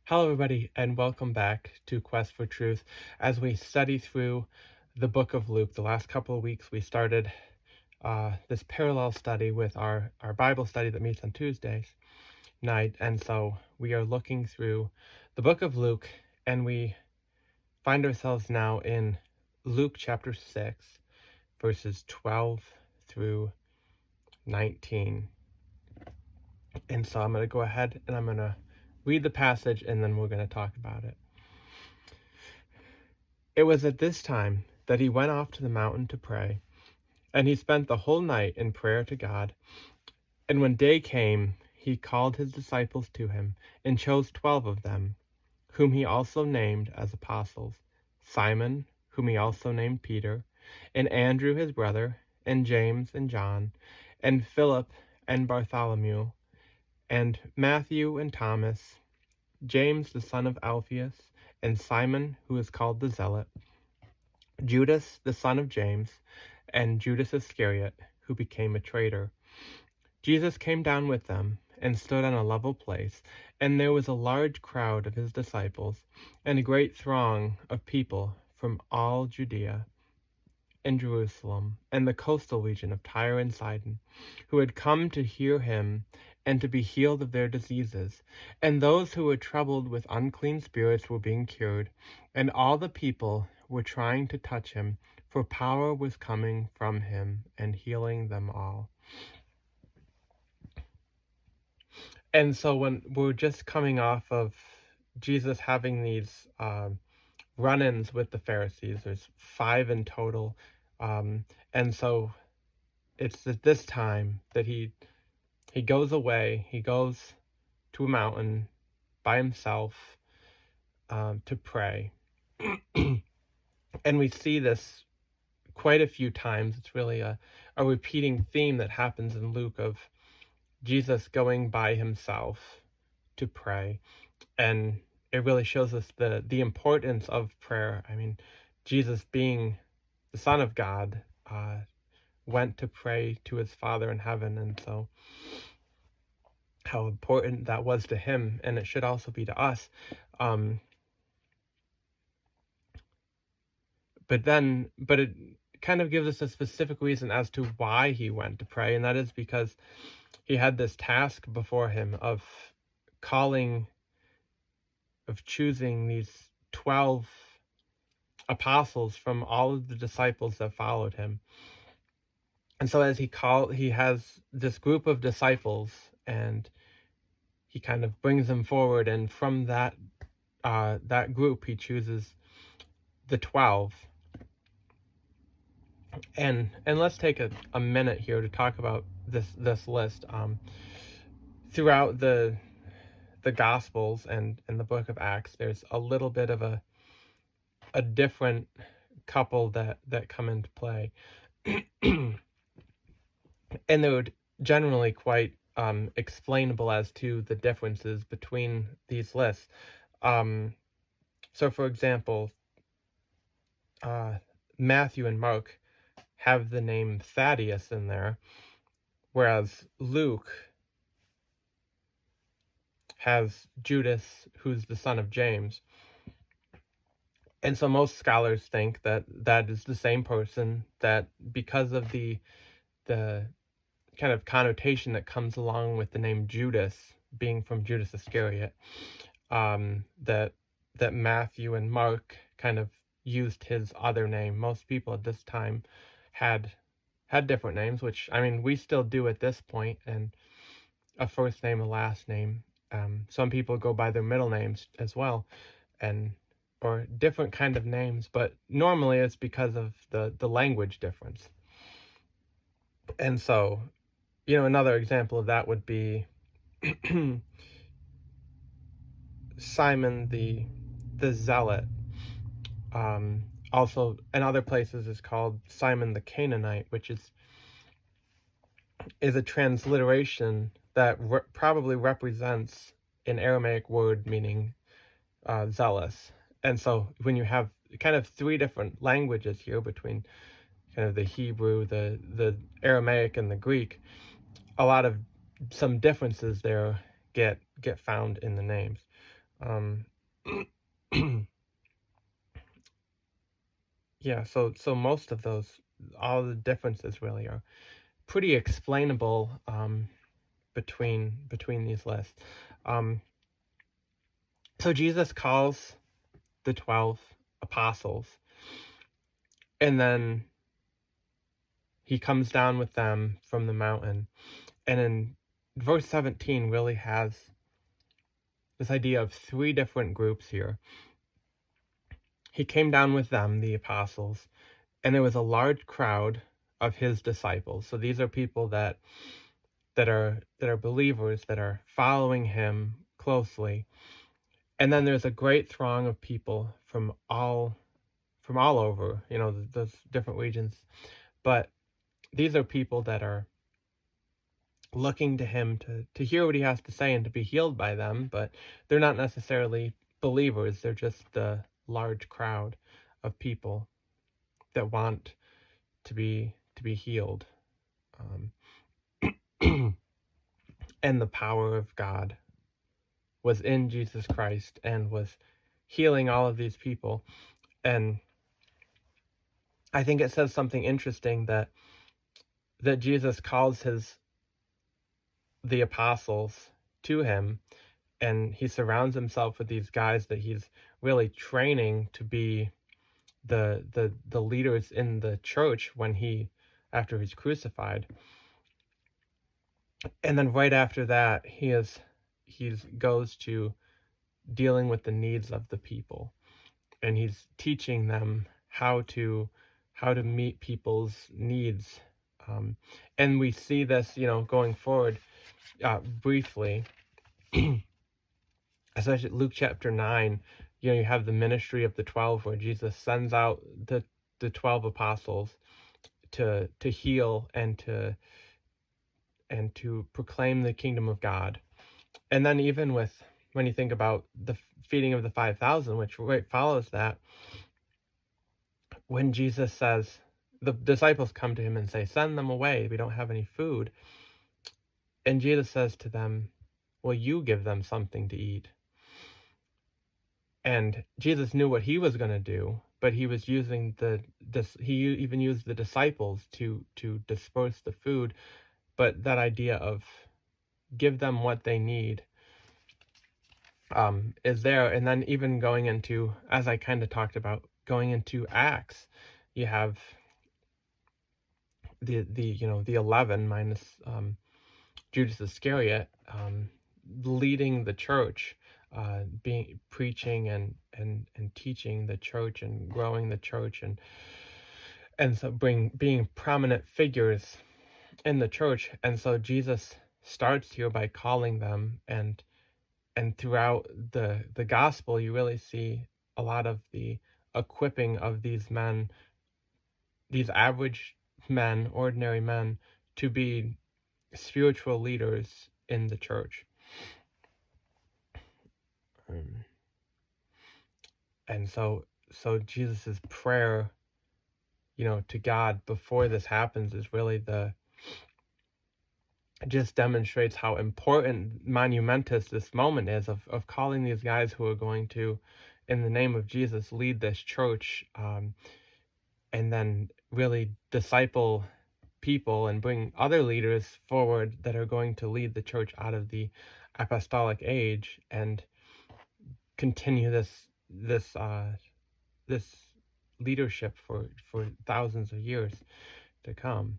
Hello, everybody, and welcome back to Quest for Truth. As we study through the book of Luke, the last couple of weeks we started this parallel study with our Bible study that meets on Tuesdays night. And so we are looking through the book of Luke, and we find ourselves now in Luke chapter 6, verses 12 through 19. And so I'm going to go ahead and I'm going to read the passage, and then we're going to talk about it. It was at this time that he went off to the mountain to pray, and he spent the whole night in prayer to God. And when day came, he called his disciples to him, and chose 12 of them, whom he also named as apostles: Simon, whom he also named Peter, and Andrew his brother, and James and John, and Philip and Bartholomew, and Matthew and Thomas, James the son of Alphaeus, and Simon, who is called the Zealot, Judas the son of James, and Judas Iscariot, who became a traitor. Jesus came down with them, and stood on a level place, and there was a large crowd of his disciples, and a great throng of people from all Judea and Jerusalem, and the coastal region of Tyre and Sidon, who had come to hear him and to be healed of their diseases. And those who were troubled with unclean spirits were being cured, and all the people were trying to touch him, for power was coming from him and healing them all. And so when we're just coming off of Jesus having these run-ins with the Pharisees, there's 5 in total, and so it's at this time that he goes away. He goes to a mountain by himself to pray. And we see this quite a few times. It's really a repeating theme that happens in Luke of Jesus going by himself to pray. And it really shows us the importance of prayer. I mean, Jesus, being the Son of God, went to pray to his Father in heaven, and so how important that was to him, and it should also be to us. But it kind of gives us a specific reason as to why he went to pray, and that is because he had this task before him of choosing these 12 apostles from all of the disciples that followed him. And so as he has this group of disciples, and he kind of brings them forward, and from that group he chooses the 12. And let's take a minute here to talk about this list. Throughout the Gospels and in the book of Acts, there's a little bit of a different couple that come into play. And they're generally quite explainable as to the differences between these lists. So for example, Matthew and Mark have the name Thaddeus in there, whereas Luke has Judas, who's the son of James. And so most scholars think that that is the same person, that because of the kind of connotation that comes along with the name Judas being from Judas Iscariot, that Matthew and Mark kind of used his other name. Most people at this time had different names, which, I mean, we still do at this point, and a first name, a last name. Some people go by their middle names as well, or different kind of names, but normally it's because of the language difference. And so, another example of that would be Simon the Zealot. Also, in other places, is called Simon the Canaanite, which is a transliteration that probably represents an Aramaic word meaning zealous. And so when you have kind of 3 different languages here between kind of the Hebrew, the Aramaic, and the Greek, a lot of some differences there get found in the names. Um, yeah, so most of those, all the differences really are pretty explainable between these lists. So Jesus calls the 12 apostles, and then he comes down with them from the mountain. And in verse 17 really has this idea of three different groups here. He came down with them, the apostles, and there was a large crowd of his disciples. So these are people that are believers, that are following him closely. And then there's a great throng of people from all over, those different regions. But these are people that are looking to him to hear what he has to say and to be healed by them, but they're not necessarily believers. They're just the large crowd of people that want to be healed. And the power of God was in Jesus Christ and was healing all of these people. And I think it says something interesting that Jesus calls the apostles to him, and he surrounds himself with these guys that he's really training to be the leaders in the church after he's crucified. And then right after that, he goes to dealing with the needs of the people, and he's teaching them how to meet people's needs. And we see this, going forward briefly. Especially Luke chapter 9, you have the ministry of the 12, where Jesus sends out the 12 apostles to heal and to proclaim the kingdom of God. And then even when you think about the feeding of the 5,000, which right follows that, when Jesus says, the disciples come to him and say, "Send them away, we don't have any food." And Jesus says to them, "Well, you give them something to eat." And Jesus knew what he was going to do, but he was using he even used the disciples to disperse the food. But that idea of give them what they need is there. And then even going into, as I kind of talked about, going into Acts, you have the 11 minus Judas Iscariot leading the church, being preaching and teaching the church and growing the church, and so being prominent figures in the church. And so Jesus starts here by calling them, and throughout the gospel you really see a lot of the equipping of these men, these average men, ordinary men, to be spiritual leaders in the church. And so Jesus's prayer, to God before this happens is really just demonstrates how important, monumentous this moment is of calling these guys who are going to, in the name of Jesus, lead this church, and then really disciple people and bring other leaders forward that are going to lead the church out of the apostolic age and continue this leadership for thousands of years to come.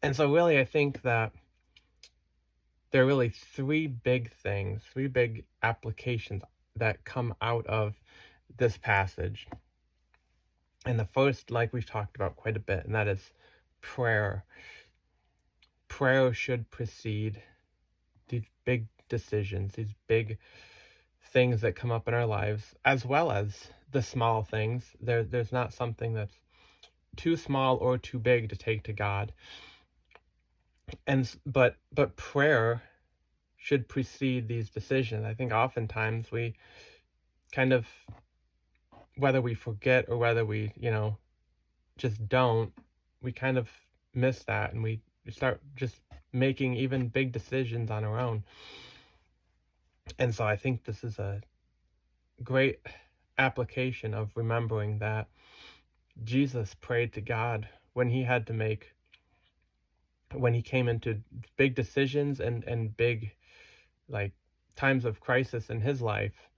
And so really I think that there are really three big applications that come out of this passage. And the first, like we've talked about quite a bit, and that is prayer. Prayer should precede these big decisions, these big things that come up in our lives, as well as the small things. There's not something that's too small or too big to take to God. But prayer should precede these decisions. I think oftentimes we kind of, whether we forget or whether we, just don't, we kind of miss that, and we start just making even big decisions on our own. And so I think this is a great application of remembering that Jesus prayed to God when he had to make, when he came into big decisions and big, like, times of crisis in his life,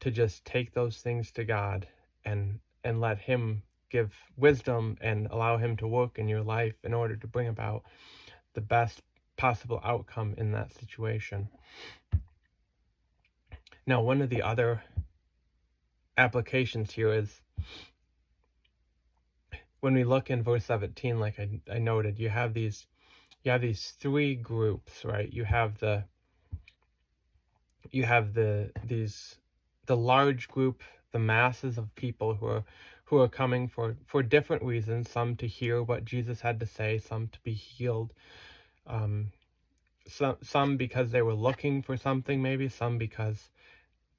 to just take those things to God and let him give wisdom and allow him to work in your life in order to bring about the best possible outcome in that situation. Now, one of the other applications here is when we look in verse 17, like I noted, you have these three groups, right? You have the large group, the masses of people who are coming for different reasons, some to hear what Jesus had to say, some to be healed, some because they were looking for something, maybe some because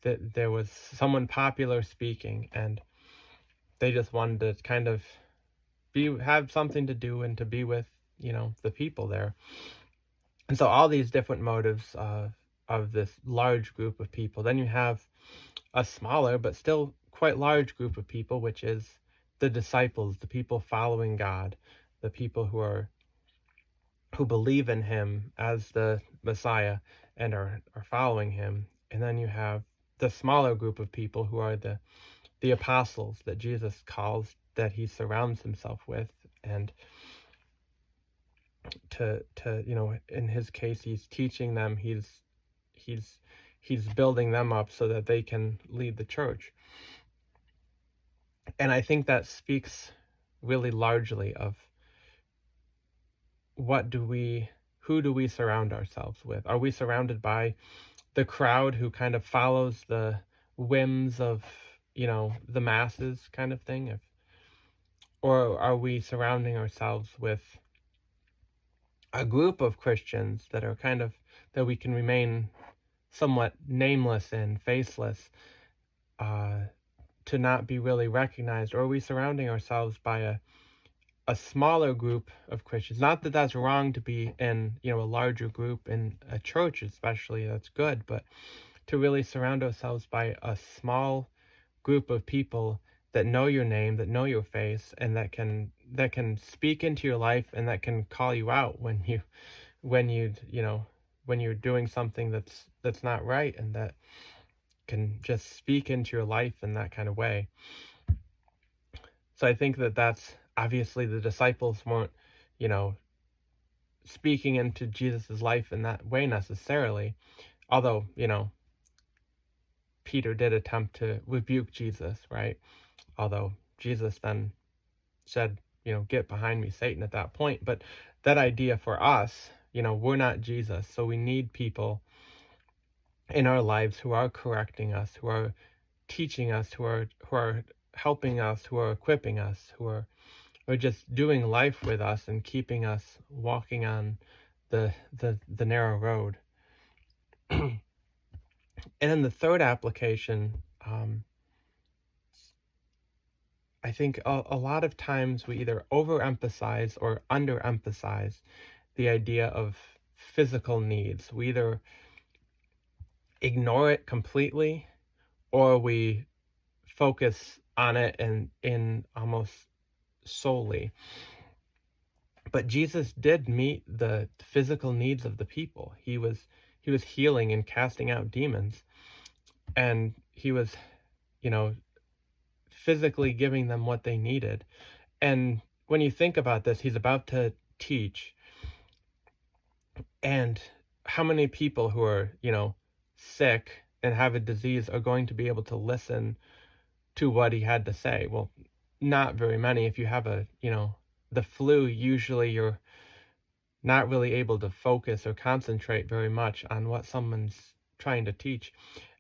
there was someone popular speaking and they just wanted to kind of have something to do and to be with, the people there. And so all these different motives of this large group of people. Then you have a smaller but still quite large group of people, which is the disciples, the people following God, the people who believe in him as the Messiah and are following him. And then you have the smaller group of people who are the apostles that Jesus calls, that he surrounds himself with, and to in his case, he's teaching them, he's building them up so that they can lead the church. And I think that speaks really largely of who do we surround ourselves with? Are we surrounded by the crowd who kind of follows the whims of, the masses kind of thing? Or are we surrounding ourselves with a group of Christians that are that we can remain somewhat nameless and faceless, to not be really recognized? Or are we surrounding ourselves by a smaller group of Christians? Not that that's wrong to be in, a larger group in a church, especially, that's good, but to really surround ourselves by a small group of people that know your name, that know your face, and that can speak into your life, and that can call you out when you're doing something that's not right, and that can just speak into your life in that kind of way. So I think that's obviously the disciples weren't, speaking into Jesus's life in that way necessarily, although, Peter did attempt to rebuke Jesus, right? Although Jesus then said, get behind me, Satan, at that point. But that idea for us, we're not Jesus, so we need people in our lives who are correcting us, who are teaching us, who are helping us, who are equipping us, who are just doing life with us and keeping us walking on the narrow road. And then the third application, I think a lot of times we either overemphasize or underemphasize the idea of physical needs. We either ignore it completely, or we focus on it in almost solely. But Jesus did meet the physical needs of the people. He was healing and casting out demons, and he was, physically giving them what they needed. And when you think about this, he's about to teach, and how many people who are, sick and have a disease are going to be able to listen to what he had to say? Well, not very many. If you have the flu, usually you're not really able to focus or concentrate very much on what someone's trying to teach.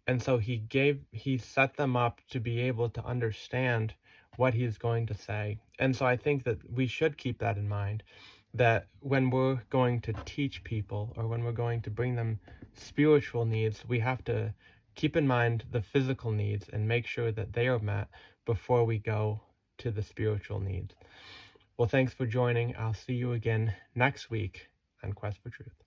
And so he set them up to be able to understand what he's going to say. And so I think that we should keep that in mind, that when we're going to teach people, or when we're going to bring them spiritual needs, we have to keep in mind the physical needs and make sure that they are met before we go to the spiritual needs. Well, thanks for joining. I'll see you again next week on Quest for Truth.